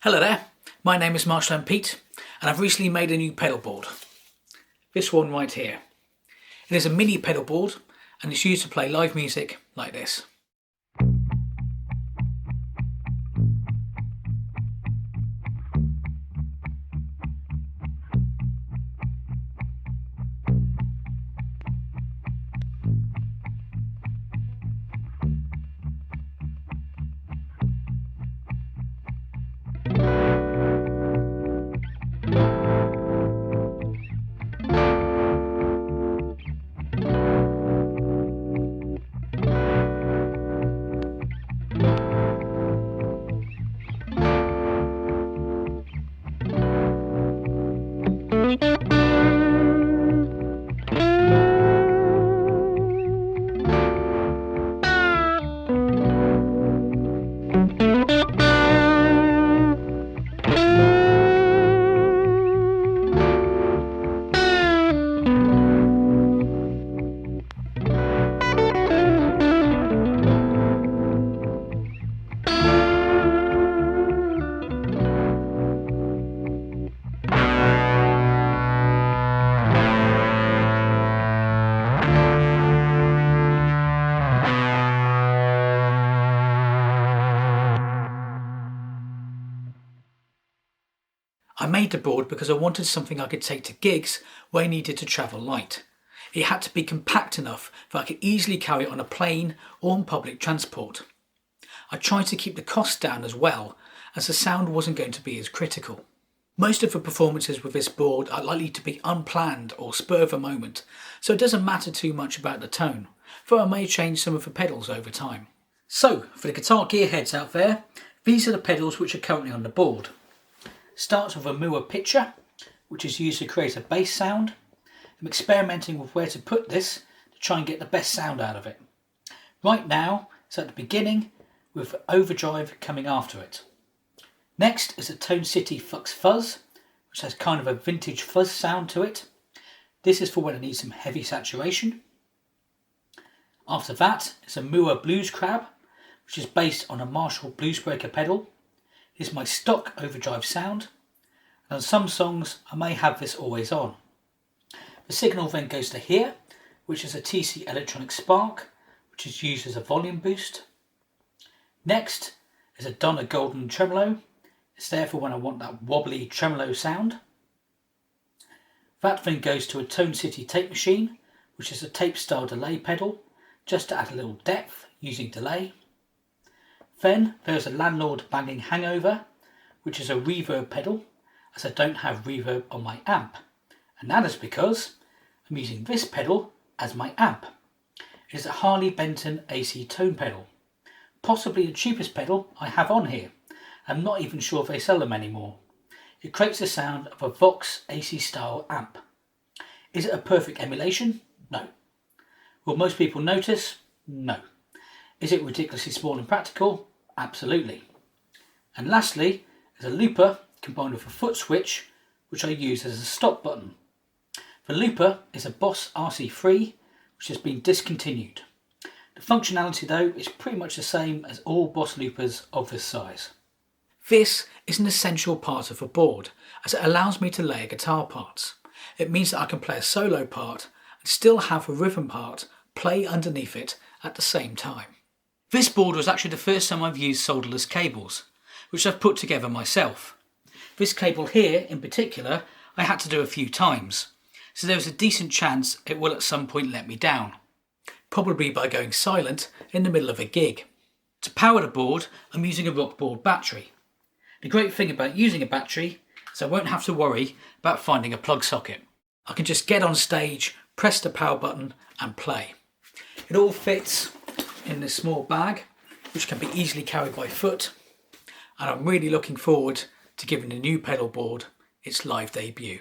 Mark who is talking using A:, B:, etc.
A: Hello there, my name is Marshland Pete and I've recently made a new pedal board. This one right here. It is a mini pedal board and it's used to play live music like this. I made the board because I wanted something I could take to gigs where I needed to travel light. It had to be compact enough that I could easily carry it on a plane or on public transport. I tried to keep the cost down as well, as the sound wasn't going to be as critical. Most of the performances with this board are likely to be unplanned or spur of the moment, so it doesn't matter too much about the tone, though I may change some of the pedals over time. So, for the guitar gearheads out there, these are the pedals which are currently on the board. Starts with a Mooer pitcher, which is used to create a bass sound. I'm experimenting with where to put this to try and get the best sound out of it. Right now, it's at the beginning with overdrive coming after it. Next is a Tone City Flux Fuzz, which has kind of a vintage fuzz sound to it. This is for when I need some heavy saturation. After that is a Mooer Blues Crab, which is based on a Marshall Bluesbreaker pedal. Is my stock overdrive sound, and on some songs I may have this always on. The signal then goes to here, which is a TC Electronic Spark, which is used as a volume boost. Next is a Donna Golden Tremolo. It's there for when I want that wobbly tremolo sound. That then goes to a Tone City tape machine, which is a tape style delay pedal, just to add a little depth using delay. Then there's a Landlord banging Hangover, which is a reverb pedal, as I don't have reverb on my amp, and that is because I'm using this pedal as my amp. It is a Harley Benton AC tone pedal, possibly the cheapest pedal I have on here. I'm not even sure if they sell them anymore. It creates the sound of a Fuxx AC style amp. Is it a perfect emulation? No. Will most people notice? No. Is it ridiculously small and practical? Absolutely. And lastly is a looper combined with a foot switch, which I use as a stop button. The looper is a Boss RC3, which has been discontinued. The functionality though is pretty much the same as all Boss loopers of this size. This is an essential part of the board as it allows me to layer guitar parts. It means that I can play a solo part and still have a rhythm part play underneath it at the same time. This board was actually the first time I've used solderless cables, which I've put together myself. This cable here in particular I had to do a few times, so there was a decent chance it will at some point let me down, probably by going silent in the middle of a gig. To power the board I'm using a Rockboard battery. The great thing about using a battery is I won't have to worry about finding a plug socket. I can just get on stage, press the power button and play. It all fits in this small bag, which can be easily carried by foot, and I'm really looking forward to giving the new pedal board its live debut.